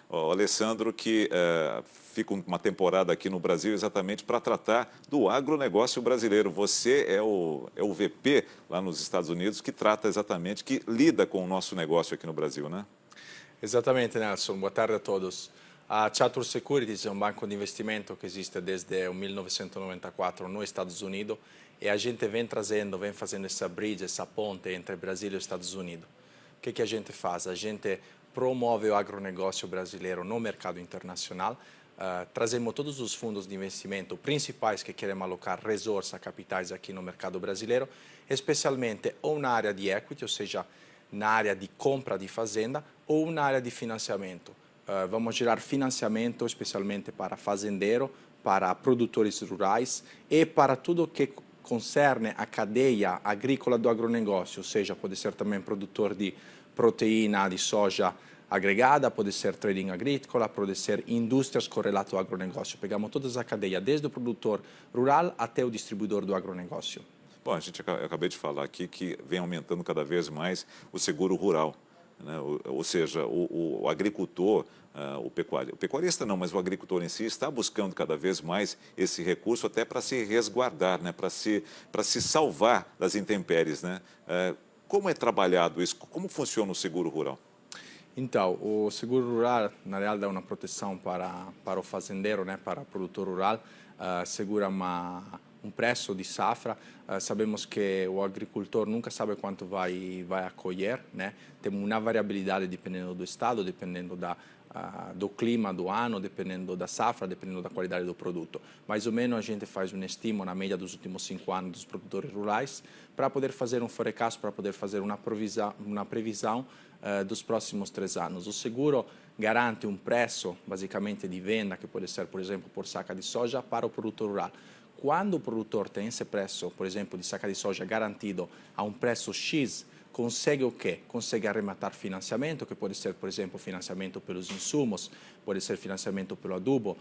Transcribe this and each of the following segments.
o Alessandro, que fica uma temporada aqui no Brasil exatamente para tratar do agronegócio brasileiro. Você é o VP lá nos Estados Unidos que trata exatamente, que lida com o nosso negócio aqui no Brasil, né? Exatamente, Nelson. Boa tarde a todos. A Chatur Securities é um banco de investimento que existe desde 1994 nos Estados Unidos e a gente vem fazendo essa bridge, essa ponte entre Brasil e Estados Unidos. O que a gente faz? A gente promove o agronegócio brasileiro no mercado internacional, trazemos todos os fundos de investimento principais que querem alocar recursos, capitais aqui no mercado brasileiro, especialmente ou na área de equity, ou seja, na área de compra de fazenda, ou na área de financiamento. Vamos gerar financiamento especialmente para fazendeiro, para produtores rurais e para tudo que concerne a cadeia agrícola do agronegócio, ou seja, pode ser também produtor de proteína de soja agregada, pode ser trading agrícola, pode ser indústrias correlatas ao agronegócio. Pegamos toda essa cadeia, desde o produtor rural até o distribuidor do agronegócio. Bom, eu acabei de falar aqui que vem aumentando cada vez mais o seguro rural, né? Ou seja, o agricultor, o pecuarista não, mas o agricultor em si está buscando cada vez mais esse recurso até para se resguardar, né? Para se salvar das intempéries, né? Como é trabalhado isso? Como funciona o seguro rural? Então, o seguro rural, na realidade, dá uma proteção para o fazendeiro, né, para o produtor rural, segura um preço de safra. Sabemos que o agricultor nunca sabe quanto vai colher, né? Tem uma variabilidade dependendo do estado, dependendo do clima do ano, dependendo da safra, dependendo da qualidade do produto. Mais ou menos a gente faz um estimo na média dos últimos 5 anos dos produtores rurais para poder fazer um forecast, para poder fazer uma previsão dos próximos 3 anos. O seguro garante um preço, basicamente, de venda, que pode ser, por exemplo, por saca de soja para o produtor rural. Quando o produtor tem esse preço, por exemplo, de saca de soja garantido a um preço X, consegue o quê? Consegue arrematar financiamento, que pode ser, por exemplo, financiamento pelos insumos, pode ser financiamento pelo adubo,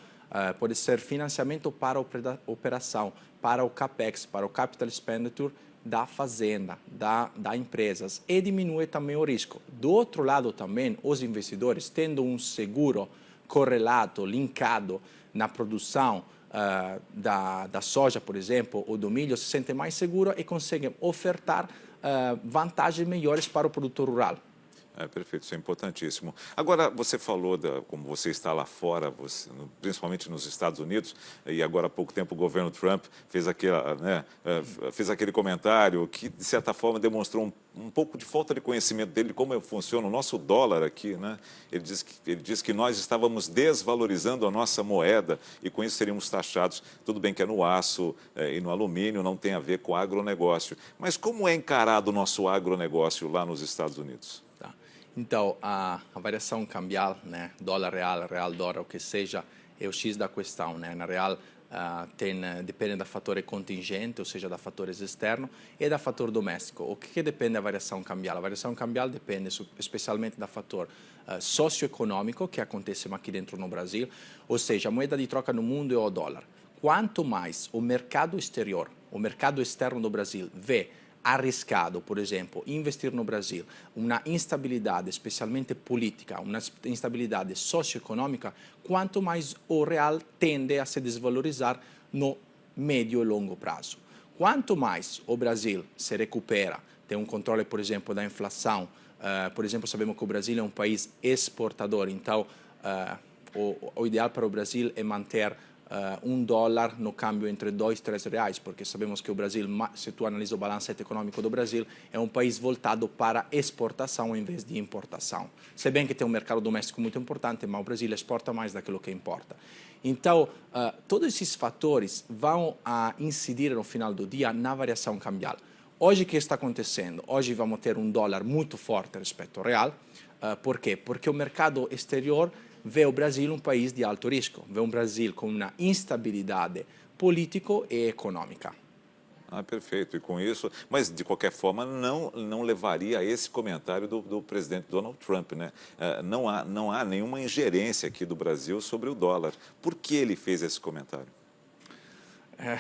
pode ser financiamento para a operação, para o CAPEX, para o Capital Expenditure da fazenda, da empresas, e diminui também o risco. Do outro lado também, os investidores, tendo um seguro correlato, linkado na produção da soja, por exemplo, ou do milho, se sentem mais seguros e conseguem ofertar vantagens melhores para o produtor rural. Perfeito, isso é importantíssimo. Agora, você falou, como você está lá fora, principalmente nos Estados Unidos, e agora há pouco tempo o governo Trump fez aquele comentário que, de certa forma, demonstrou um pouco de falta de conhecimento dele de como funciona o nosso dólar aqui, né? Ele disse que nós estávamos desvalorizando a nossa moeda e com isso seríamos taxados. Tudo bem que é no aço e no alumínio, não tem a ver com agronegócio. Mas como é encarado o nosso agronegócio lá nos Estados Unidos? Então, a variação cambial, né, dólar real, real dólar, o que seja, é o X da questão, né? Na real, depende da fator contingente, ou seja, da fatores externos, e da fator doméstico. O que depende da variação cambial? A variação cambial depende especialmente da fator socioeconômico, que acontece aqui dentro no Brasil, ou seja, a moeda de troca no mundo é o dólar. Quanto mais o mercado exterior, o mercado externo do Brasil vê arriscado, por exemplo, investir no Brasil, uma instabilidade, especialmente política, uma instabilidade socioeconômica, quanto mais o real tende a se desvalorizar no médio e longo prazo. Quanto mais o Brasil se recupera, tem um controle, por exemplo, da inflação, por exemplo, sabemos que o Brasil é um país exportador, então o ideal para o Brasil é manter $1 no câmbio entre 2 e 3 reais, porque sabemos que o Brasil, se tu analisa o balancete econômico do Brasil, é um país voltado para exportação em vez de importação. Se bem que tem um mercado doméstico muito importante, mas o Brasil exporta mais daquilo que importa. Então, todos esses fatores vão incidir no final do dia na variação cambial. Hoje o que está acontecendo? Hoje vamos ter um dólar muito forte rispetto ao real. Por quê? Porque o mercado exterior vê o Brasil um país de alto risco, vê um Brasil com uma instabilidade política e econômica. Perfeito. E com isso, mas de qualquer forma não levaria a esse comentário do presidente Donald Trump, né? Não há nenhuma ingerência aqui do Brasil sobre o dólar. Por que ele fez esse comentário?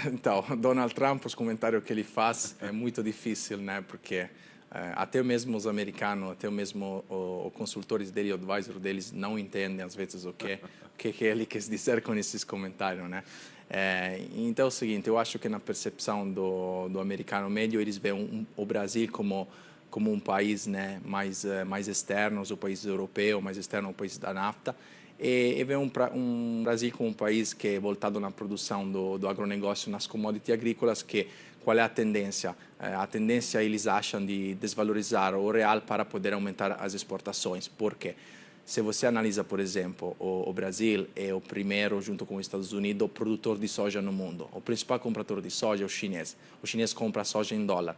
Então, Donald Trump, os comentários que ele faz é muito difícil, né? Porque Até mesmo os americanos, até mesmo os consultores dele, o advisor deles, não entendem às vezes o que ele quis dizer com esses comentários, né? Então é o seguinte, eu acho que na percepção do americano médio, eles veem o Brasil como um país, né, mais externo, o país europeu, mais externo, o país da NAFTA, e vê um Brasil como um país que é voltado na produção do agronegócio, nas commodities agrícolas, que qual é a tendência? A tendência, eles acham, de desvalorizar o real para poder aumentar as exportações. Por quê? Se você analisa, por exemplo, o Brasil é o primeiro, junto com os Estados Unidos, produtor de soja no mundo. O principal comprador de soja é o chinês. O chinês compra soja em dólar.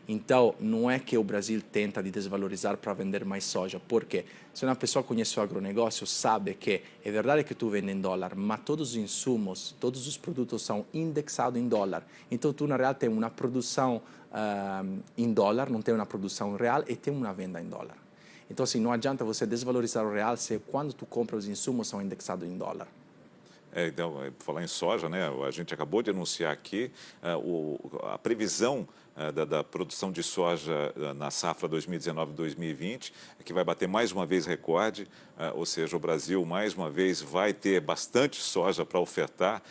Então, não é que o Brasil tenta de desvalorizar para vender mais soja. Por quê? Se uma pessoa conhece o agronegócio, sabe que é verdade que tu vende em dólar, mas todos os insumos, todos os produtos são indexados em dólar. Então, tu, na realidade, tem uma produção em dólar, não tem uma produção real e tem uma venda em dólar. Então, assim, não adianta você desvalorizar o real se quando tu compra os insumos são indexados em dólar. Então, falar em soja, né? A gente acabou de anunciar aqui a previsão da produção de soja na safra 2019-2020, que vai bater mais uma vez recorde, ou seja, o Brasil mais uma vez vai ter bastante soja para ofertar.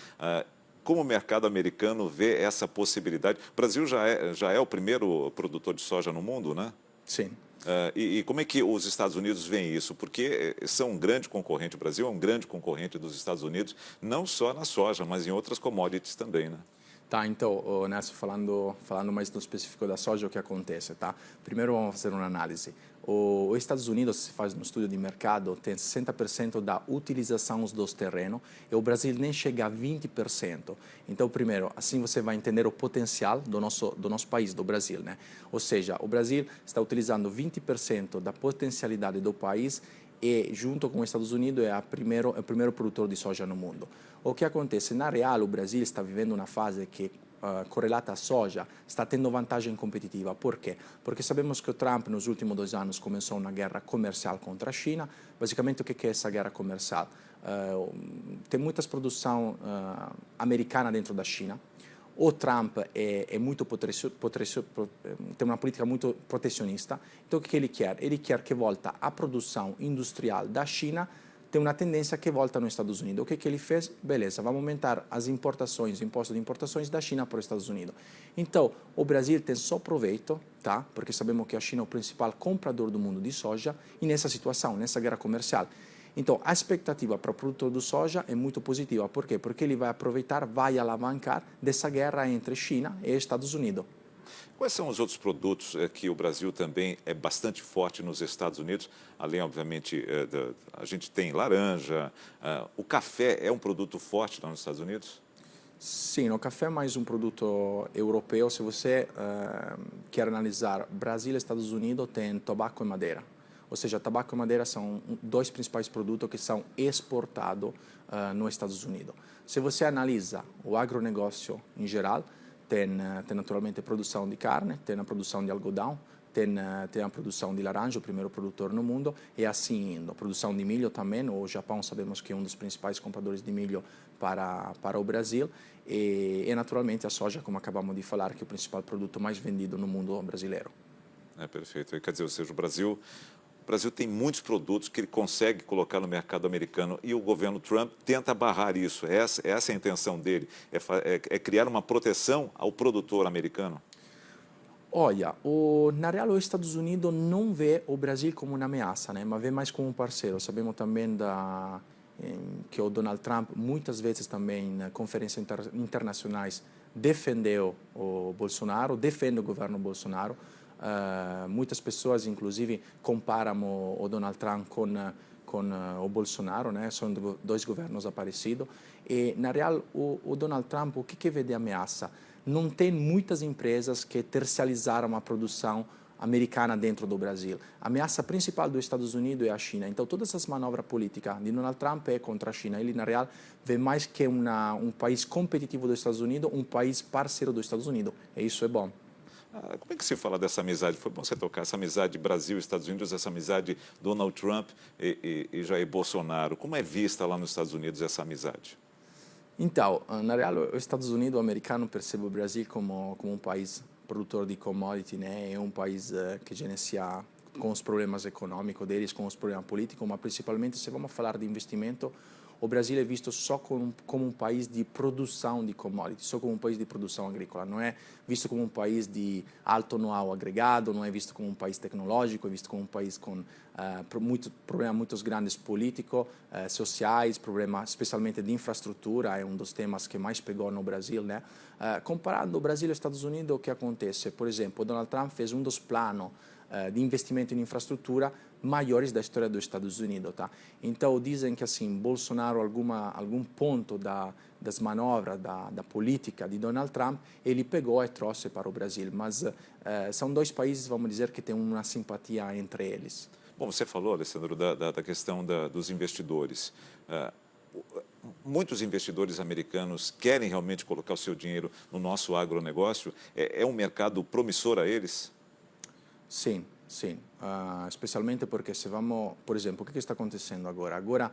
Como o mercado americano vê essa possibilidade? O Brasil já é o primeiro produtor de soja no mundo, né? Sim. E como é que os Estados Unidos veem isso? Porque são um grande concorrente, o Brasil é um grande concorrente dos Estados Unidos, não só na soja, mas em outras commodities também, né? Tá, então, Nelson, falando mais no específico da soja, o que acontece, tá? Primeiro vamos fazer uma análise. Os Estados Unidos, se faz um estudo de mercado, tem 60% da utilização dos terrenos e o Brasil nem chega a 20%. Então, primeiro, assim você vai entender o potencial do nosso país, do Brasil, né? Ou seja, o Brasil está utilizando 20% da potencialidade do país e, junto com os Estados Unidos, é o primeiro produtor de soja no mundo. O que acontece? Na real, o Brasil está vivendo uma fase que, correlata à soja, está tendo vantagem competitiva. Por quê? Porque sabemos que o Trump, nos últimos 2 anos, começou uma guerra comercial contra a China. Basicamente, o que é essa guerra comercial? Tem muita produção americana dentro da China. O Trump é muito tem uma política muito protecionista. Então, o que ele quer? Ele quer que volta a produção industrial da China, tem uma tendência que volta nos Estados Unidos. O que ele fez? Beleza, vamos aumentar as importações, o imposto de importações da China para os Estados Unidos. Então, o Brasil tem só proveito, tá? Porque sabemos que a China é o principal comprador do mundo de soja, e nessa situação, nessa guerra comercial. Então, a expectativa para o produtor de soja é muito positiva. Por quê? Porque ele vai aproveitar, vai alavancar dessa guerra entre China e Estados Unidos. Quais são os outros produtos que o Brasil também é bastante forte nos Estados Unidos? Além, obviamente, a gente tem laranja, o café é um produto forte lá nos Estados Unidos? Sim, o café é mais um produto europeu. Se você quer analisar Brasil e Estados Unidos, tem tabaco e madeira. Ou seja, tabaco e madeira são 2 principais produtos que são exportados nos Estados Unidos. Se você analisa o agronegócio em geral, tem naturalmente produção de carne, tem a produção de algodão, tem a produção de laranja, o primeiro produtor no mundo, e assim indo. Produção de milho também, o Japão sabemos que é um dos principais compradores de milho para o Brasil, e naturalmente a soja, como acabamos de falar, que é o principal produto mais vendido no mundo brasileiro. Perfeito. Quer dizer, ou seja, o Brasil tem muitos produtos que ele consegue colocar no mercado americano e o governo Trump tenta barrar isso. Essa é a intenção dele, é criar uma proteção ao produtor americano. Olha, na real, os Estados Unidos não vê o Brasil como uma ameaça, né? Mas vê mais como um parceiro. Sabemos também que o Donald Trump, muitas vezes também em conferências internacionais, defendeu o Bolsonaro, defende o governo Bolsonaro. Muitas pessoas, inclusive, comparam o Donald Trump com o Bolsonaro, né? São 2 governos parecidos. E, na real, o Donald Trump, o que vê de ameaça? Não tem muitas empresas que tercializaram a produção americana dentro do Brasil. A ameaça principal dos Estados Unidos é a China. Então, todas essas manobras políticas de Donald Trump é contra a China. Ele, na real, vê mais que um país competitivo dos Estados Unidos, um país parceiro dos Estados Unidos. E isso é bom. Como é que se fala dessa amizade? Foi bom você tocar essa amizade Brasil e Estados Unidos, essa amizade Donald Trump e Jair Bolsonaro. Como é vista lá nos Estados Unidos essa amizade? Então, na real, os Estados Unidos, o americano, percebe o Brasil como um país produtor de commodity, né, é um país que gerencia com os problemas econômicos deles, com os problemas políticos, mas principalmente se vamos falar de investimento, o Brasil é visto só como um país de produção de commodities, só como um país de produção agrícola. Não é visto como um país de alto know-how agregado, não é visto como um país tecnológico, é visto como um país com problemas muito grandes políticos, sociais, problemas especialmente de infraestrutura, é um dos temas que mais pegou no Brasil, né? Comparando o Brasil e os Estados Unidos, o que acontece? Por exemplo, Donald Trump fez um dos planos de investimento em infraestrutura maiores da história dos Estados Unidos, tá? Então dizem que assim Bolsonaro algum ponto das manobras da política de Donald Trump ele pegou e trouxe para o Brasil, mas são dois países, vamos dizer, que têm uma simpatia entre eles. Bom, você falou, Alessandro, da questão dos investidores. Muitos investidores americanos querem realmente colocar o seu dinheiro no nosso agronegócio. É um mercado promissor a eles? Sim, sim. Especialmente porque se vamos, por exemplo, o que está acontecendo agora? Agora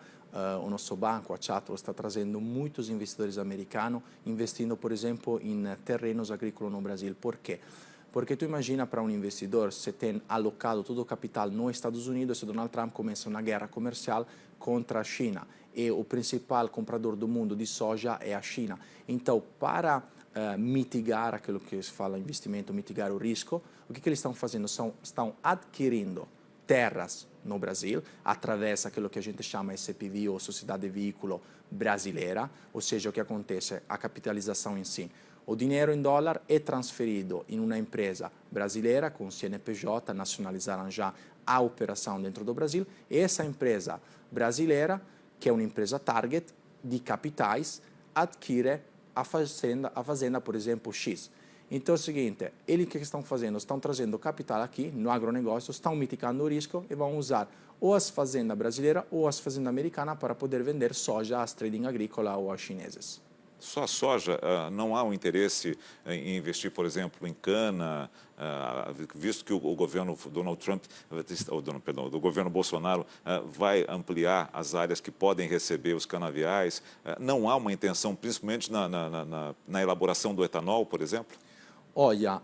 o nosso banco, a Chatro, está trazendo muitos investidores americanos investindo, por exemplo, em terrenos agrícolas no Brasil. Por quê? Porque tu imagina para um investidor, se tem alocado todo o capital nos Estados Unidos, se Donald Trump começa uma guerra comercial contra a China e o principal comprador do mundo de soja é a China. Então, para mitigar aquilo que se fala investimento, mitigar o risco, o que eles estão fazendo? Estão adquirindo terras no Brasil, através daquilo que a gente chama SPV, ou Sociedade de Veículo Brasileira, ou seja, o que acontece? A capitalização em si. O dinheiro em dólar é transferido em uma empresa brasileira, com CNPJ, nacionalizaram já a operação dentro do Brasil, e essa empresa brasileira, que é uma empresa target de capitais, adquire a fazenda, por exemplo, X. Então é o seguinte, eles o que estão fazendo? Estão trazendo capital aqui no agronegócio, estão mitigando o risco e vão usar ou as fazendas brasileiras ou as fazendas americanas para poder vender soja às trading agrícola ou aos chineses. Só a soja, não há um interesse em investir, por exemplo, em cana, visto que o governo Donald Trump, do governo Bolsonaro, vai ampliar as áreas que podem receber os canaviais. Não há uma intenção, principalmente na elaboração do etanol, por exemplo? Olha,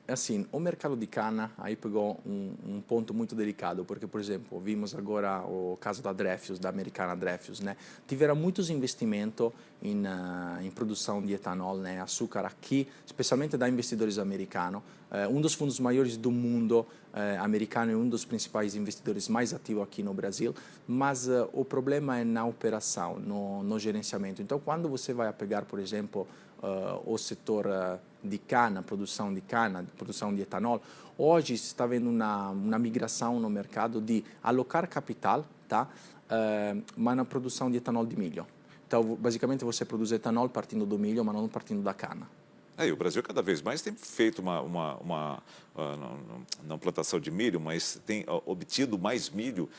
assim, o mercado de cana aí pegou um ponto muito delicado, porque, por exemplo, vimos agora o caso da Dreyfus, da americana Dreyfus, né? Tiveram muitos investimentos em produção de etanol, né? Açúcar aqui, especialmente da investidores americanos. Um dos fundos maiores do mundo americano e um dos principais investidores mais ativos aqui no Brasil, mas o problema é na operação, no gerenciamento. Então, quando você vai pegar, por exemplo, o setor de cana, produção de etanol, hoje se está vendo uma migração no mercado de alocar capital, tá? Mas na produção de etanol de milho. Então, basicamente, você produz etanol partindo do milho, mas não partindo da cana. E o Brasil cada vez mais tem feito não plantação de milho, mas tem obtido mais milho.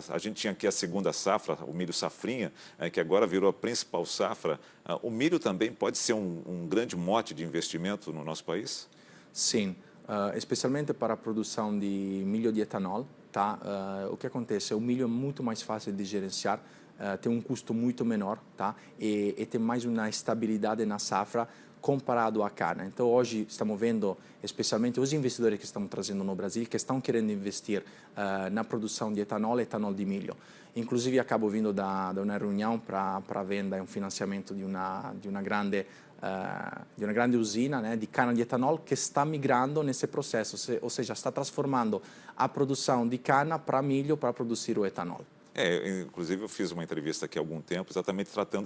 A gente tinha aqui a segunda safra, o milho safrinha, que agora virou a principal safra. O milho também pode ser um grande mote de investimento no nosso país? Sim, especialmente para a produção de milho de etanol. Tá? O que acontece? O milho é muito mais fácil de gerenciar, tem um custo muito menor, tá? E tem mais uma estabilidade na safra comparado à cana. Então, hoje estamos vendo, especialmente os investidores que estamos trazendo no Brasil, que estão querendo investir na produção de etanol e etanol de milho. Inclusive, acabo vindo da uma reunião para venda e um financiamento de uma grande usina, né, de cana de etanol que está migrando nesse processo, ou seja, está transformando a produção de cana para milho para produzir o etanol. Inclusive eu fiz uma entrevista aqui há algum tempo, tratando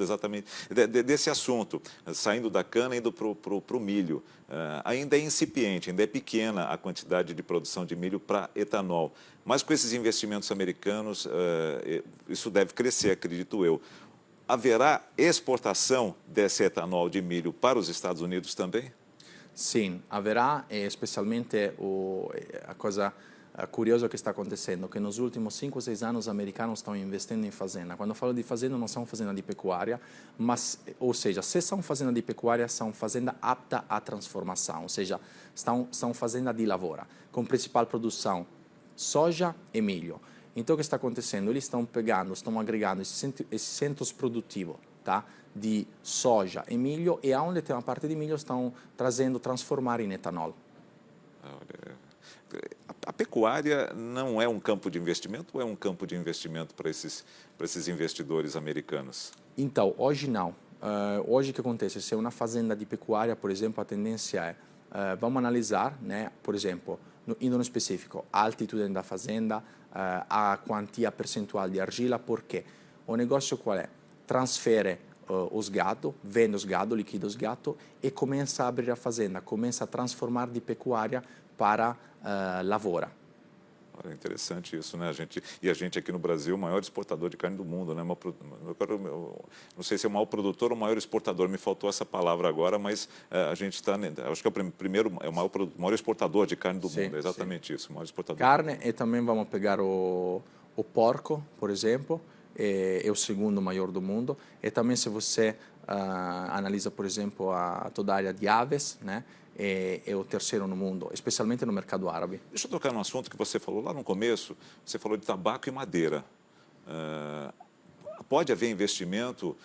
desse assunto, saindo da cana e indo para o milho. Ainda é incipiente, ainda é pequena a quantidade de produção de milho para etanol. Mas com esses investimentos americanos, isso deve crescer, acredito eu. Haverá exportação desse etanol de milho para os Estados Unidos também? Sim, haverá, especialmente a coisa curioso que está acontecendo, que nos últimos 5 ou 6 anos os americanos estão investindo em fazenda. Quando eu falo de fazenda, não são fazenda de pecuária, mas, ou seja, se são fazenda de pecuária, são fazenda apta à transformação, ou seja, são fazenda de lavoura, com principal produção soja e milho. Então, o que está acontecendo? Eles estão pegando, estão agregando esses centros produtivos, tá? De soja e milho, e onde tem uma parte de milho estão transformar em etanol. A pecuária não é um campo de investimento ou é um campo de investimento para esses investidores americanos? Então, hoje não. Hoje o que acontece? Se é uma fazenda de pecuária, por exemplo, a tendência é, vamos analisar, né, por exemplo, indo no específico, a altitude da fazenda, a quantia percentual de argila, porque o negócio qual é? Transfere os gado, vende os gado, liquida os gado e começa a abrir a fazenda, começa a transformar de pecuária para lavoura. Olha, interessante isso, né? A gente aqui no Brasil, o maior exportador de carne do mundo, né? Não sei se é o maior produtor ou o maior exportador, me faltou essa palavra agora, mas a gente está, acho que é o primeiro, é o maior exportador de carne do mundo, é exatamente isso, o maior exportador. Carne, e também vamos pegar o porco, por exemplo, é o segundo maior do mundo, e também se você analisa, por exemplo, toda a área de aves, né? É o terceiro no mundo, especialmente no mercado árabe. Deixa eu tocar num assunto que você falou lá no começo, você falou de tabaco e madeira. Pode haver investimento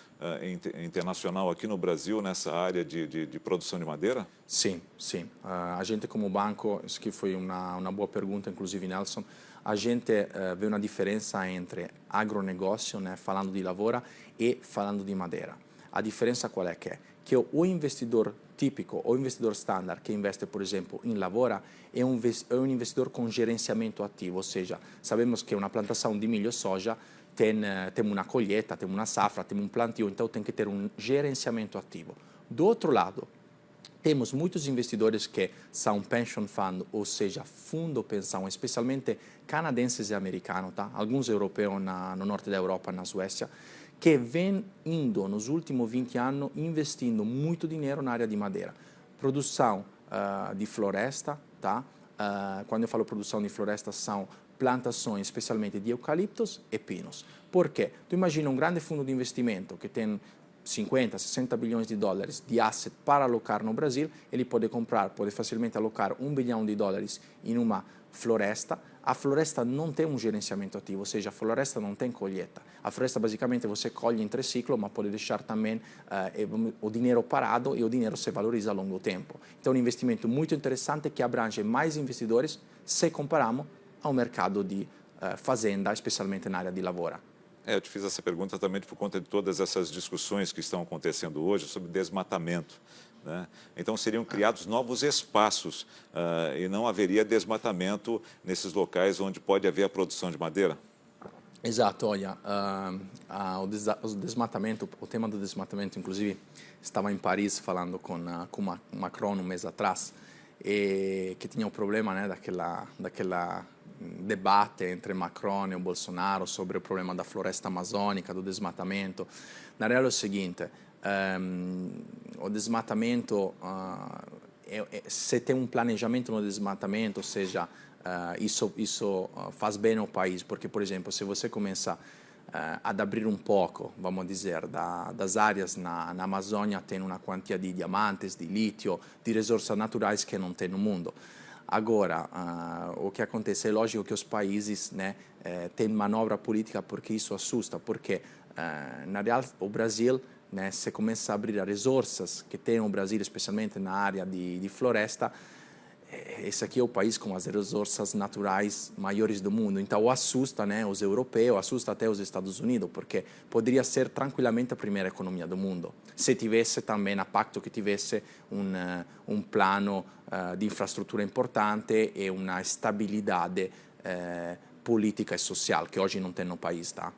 internacional aqui no Brasil nessa área de produção de madeira? Sim, sim. A gente como banco, isso que foi uma boa pergunta, inclusive, Nelson, a gente vê uma diferença entre agronegócio, né, falando de lavoura, e falando de madeira. A diferença qual é? Que o investidor típico, o investidor standard que investe, por exemplo, em lavoura, é um investidor com gerenciamento ativo, ou seja, sabemos que uma plantação de milho e soja tem uma colheita, tem uma safra, tem um plantio, então tem que ter um gerenciamento ativo. Do outro lado, temos muitos investidores que são pension fund, ou seja, fundo pensão, especialmente canadenses e americanos, tá? Alguns europeus no norte da Europa, na Suécia, que vem indo nos últimos 20 anos investindo muito dinheiro na área de madeira. Produção de floresta, tá? Quando eu falo produção de floresta, são plantações especialmente de eucaliptos e pinos. Por quê? Tu imagina um grande fundo de investimento que tem 50, 60 bilhões de dólares de asset para alocar no Brasil, ele pode facilmente alocar $1 bilhão em uma floresta. A floresta não tem um gerenciamento ativo, ou seja, a floresta não tem colheita. A floresta basicamente você colhe em 3 ciclos, mas pode deixar também o dinheiro parado e o dinheiro se valoriza ao longo do tempo. Então é um investimento muito interessante que abrange mais investidores se comparamos ao mercado de fazenda, especialmente na área de lavoura. Eu te fiz essa pergunta também por conta de todas essas discussões que estão acontecendo hoje sobre desmatamento, né? Então, seriam criados novos espaços e não haveria desmatamento nesses locais onde pode haver a produção de madeira? Exato, olha, o desmatamento, o tema do desmatamento, inclusive, estava em Paris falando com Macron um mês atrás, e que tinha o problema, né, daquela debate entre Macron e o Bolsonaro sobre o problema da floresta amazônica, do desmatamento. Na realidade é o seguinte, o desmatamento, se tem um planejamento no desmatamento, ou seja, isso faz bem ao país, porque, por exemplo, se você começa a abrir um pouco, vamos dizer, das áreas na Amazônia, tem uma quantia de diamantes, de lítio, de recursos naturais que não tem no mundo. Agora, o que acontece é lógico que os países, né, têm manobra política porque isso assusta, porque na real o Brasil, né, se começa a abrir as recursos que tem o Brasil, especialmente na área de floresta, esse aqui é o país com as recursos naturais maiores do mundo. Então, assusta, né, os europeus, assusta até os Estados Unidos, porque poderia ser tranquilamente a primeira economia do mundo, se tivesse também a pacto que tivesse um plano de infraestrutura importante e uma estabilidade política e social, que hoje não tem no país, tá?